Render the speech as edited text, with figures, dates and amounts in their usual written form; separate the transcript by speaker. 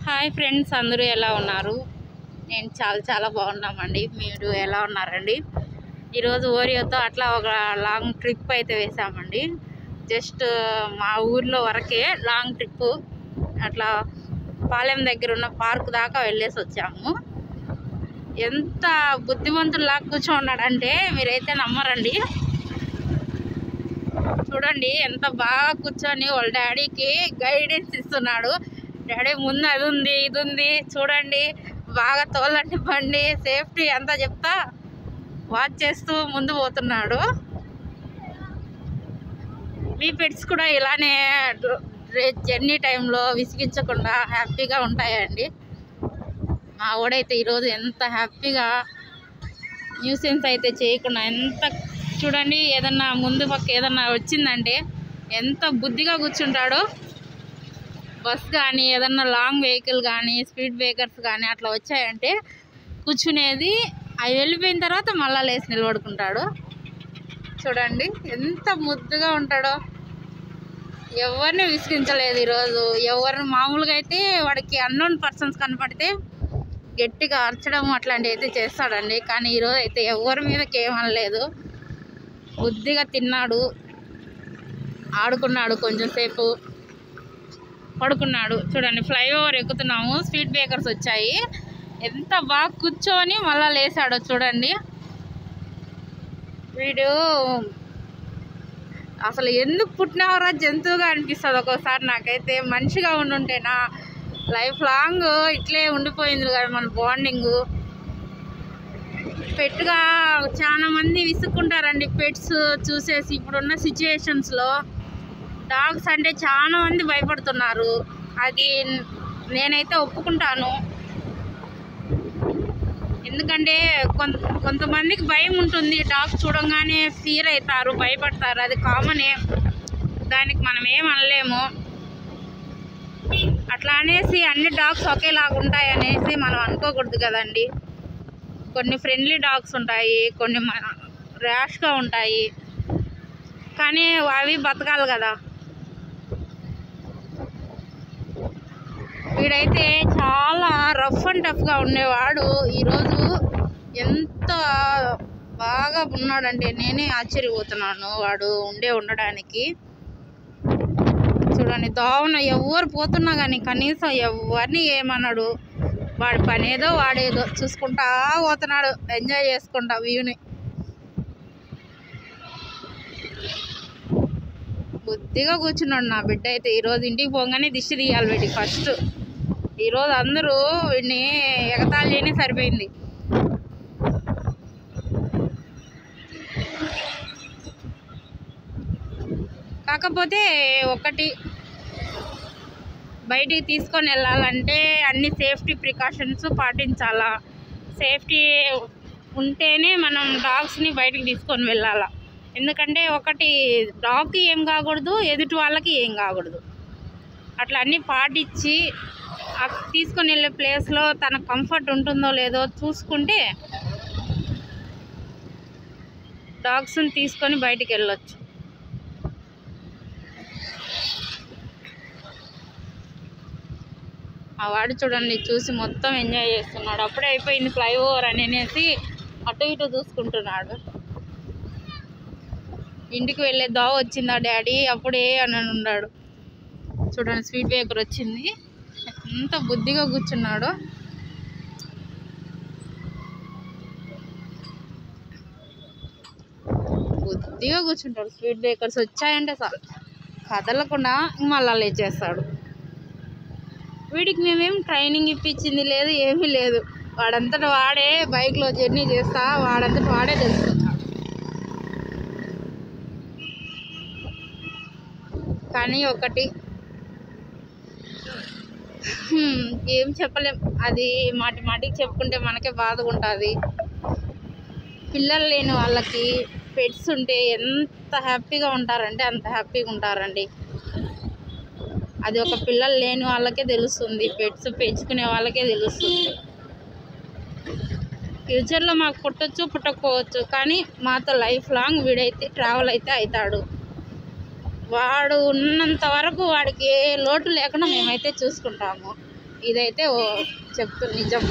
Speaker 1: Hi friends, అందరూ ఎలా ఉన్నారు? నేను చాలా బాగున్నామండి. మీరు ఎలా ఉన్నారండి? ఈరోజు ఓరియోతో అట్లా ఒక లాంగ్ ట్రిప్ అయితే వేసామండి. జస్ట్ మా ఊర్లో వరకే లాంగ్ ట్రిప్. అట్లా పాలెం దగ్గర ఉన్న పార్క్ దాకా వెళ్ళేసి వచ్చాము. ఎంత బుద్ధిమంతుల్లా కూర్చోన్నాడంటే మీరైతే నమ్మరండి. చూడండి ఎంత బాగా కూర్చొని వాళ్ళ డాడీకి గైడెన్స్ ఇస్తున్నాడు. డాడీ ముందు అది ఉంది, ఇది ఉంది, చూడండి, బాగా తోలండి బండి, సేఫ్టీ అంతా చెప్తా వాచ్ చేస్తూ ముందు పోతున్నాడు. మీ పెట్స్ కూడా ఇలానే జర్నీ టైంలో విసిగించకుండా హ్యాపీగా ఉంటాయండి. మా వాడైతే ఈరోజు ఎంత హ్యాపీగా న్యూసెన్స్ అయితే చేయకుండా ఎంత చూడండి, ఏదన్నా ముందు పక్క ఏదన్నా వచ్చిందంటే ఎంత బుద్ధిగా కూర్చుంటాడో. బస్ కానీ ఏదన్నా లాంగ్ వెహికల్ కానీ స్పీడ్ బ్రేకర్స్ కానీ అట్లా వచ్చాయంటే కూర్చునేది, అవి వెళ్ళిపోయిన తర్వాత మళ్ళీ లేచి నిలబడుకుంటాడు. చూడండి ఎంత ముద్దుగా ఉంటాడో. ఎవరిని విసిగించలేదు ఈరోజు. ఎవరిని మామూలుగా అయితే వాడికి అన్నోన్ పర్సన్స్ కనపడితే గట్టిగా అరచడం అట్లాంటివి అయితే చేస్తాడండి. కానీ ఈరోజు అయితే ఎవరి మీదకి ఏమనలేదు. బుద్ధిగా తిన్నాడు, ఆడుకున్నాడు, కొంచెం సేపు పడుకున్నాడు. చూడండి ఫ్లైఓవర్ ఎక్కుతున్నాము, స్పీడ్ బ్రేకర్స్ వచ్చాయి, ఎంత బాగా కూర్చొని మళ్ళీ లేసాడో చూడండి. వీడు అసలు ఎందుకు పుట్టినవరా జంతువుగా అనిపిస్తుంది ఒక్కోసారి నాకైతే. మనిషిగా ఉండుంటే నా లైఫ్ లాంగ్ ఇట్లే ఉండిపోయింది కదా మన బాండింగు. పెట్టుగా చాలా మంది విసుక్కుంటారండి పెట్స్ చూసేసి. ఇప్పుడున్న సిచ్యుయేషన్స్లో డాగ్స్ అంటే చాలా మంది భయపడుతున్నారు. అది నేనైతే ఒప్పుకుంటాను. ఎందుకంటే కొంతమందికి భయం ఉంటుంది, డాగ్స్ చూడంగానే ఫీర్ అవుతారు, భయపడతారు, అది కామనే, దానికి మనం ఏం అనలేము. అట్లా అనేసి అన్ని డాగ్స్ ఒకేలాగా ఉంటాయనేసి మనం అనుకోకూడదు కదండి. కొన్ని ఫ్రెండ్లీ డాగ్స్ ఉంటాయి, కొన్ని ర్యాష్గా ఉంటాయి, కానీ అవి బతకాలి కదా. వీడైతే చాలా రఫ్ అండ్ టఫ్గా ఉండేవాడు, ఈరోజు ఎంత బాగా ఉన్నాడంటే నేనే ఆశ్చర్యపోతున్నాను వాడు ఉండడానికి. చూడండి దోవన ఎవరు పోతున్నా కానీ కనీసం ఎవరిని ఏమన్నాడు. వాడి పనేదో వాడేదో చూసుకుంటా పోతున్నాడు, ఎంజాయ్ చేసుకుంటా వ్యూని. బుద్ధిగా కూర్చున్నాడు నా బిడ్డ అయితే. ఈరోజు ఇంటికి పోగానే దిష్టి తీయాలి వీడికి ఫస్ట్. ఈరోజు అందరూ వీడిని ఎగతాళి చేయనే సరిపోయింది. కాకపోతే ఒకటి, బయటికి తీసుకొని వెళ్ళాలంటే అన్ని సేఫ్టీ ప్రికాషన్స్ పాటించాలా. సేఫ్టీ ఉంటేనే మనం డాగ్స్ని బయటికి తీసుకొని వెళ్ళాలా. ఎందుకంటే ఒకటి డాగ్కి ఏం కాకూడదు, ఎదుటి వాళ్ళకి ఏం కాకూడదు. అట్లా అన్నీ పాటించి తీసుకొని వెళ్ళే ప్లేస్లో తన కంఫర్ట్ ఉంటుందో లేదో చూసుకుంటే డాగ్స్ని తీసుకొని బయటికి వెళ్ళొచ్చు. ఆ వాడు చూడండి చూసి మొత్తం ఎంజాయ్ చేస్తున్నాడు. అప్పుడే అయిపోయింది ఫ్లైఓవర్ అనేసి అటు ఇటు చూసుకుంటున్నాడు. ఇంటికి వెళ్ళే దోవ వచ్చిందా డాడీ అప్పుడే అని ఉన్నాడు. చూడండి స్పీడ్ బ్రేకర్ వచ్చింది, ఎంత బుద్ధిగా కూర్చున్నాడు. బుద్ధిగా కూర్చుంటాడు. స్పీడ్ బ్రేకర్స్ వచ్చాయంటే చాలు కదలకుండా మళ్ళా లేచేస్తాడు. వీడికి మేమేం ట్రైనింగ్ ఇప్పించింది లేదు, ఏమీ లేదు. వాడంతటా వాడే బైక్లో జర్నీ చేస్తా వాడంతటా వాడే తెలుసుకున్నాడు. కానీ ఒకటి ఏం చెప్పలేం, అది మాటికి చెప్పుకుంటే మనకే బాధగా ఉంటుంది. పిల్లలు లేని వాళ్ళకి పెట్స్ ఉంటే ఎంత హ్యాపీగా ఉంటారంటే అంత హ్యాపీగా ఉంటారండి. అది ఒక పిల్లలు లేని వాళ్ళకే తెలుస్తుంది, పెట్స్ పెంచుకునే వాళ్ళకే తెలుస్తుంది. ఫ్యూచర్లో మాకు పుట్టచ్చు పుట్టకపోవచ్చు, కానీ మాతో లైఫ్ లాంగ్ వీడైతే ట్రావెల్ అయితే అవుతాడు. వాడు ఉన్నంత వరకు వాడికి ఏ లోటు లేకుండా మేమైతే చూసుకుంటాము. ఇదైతే నిజం.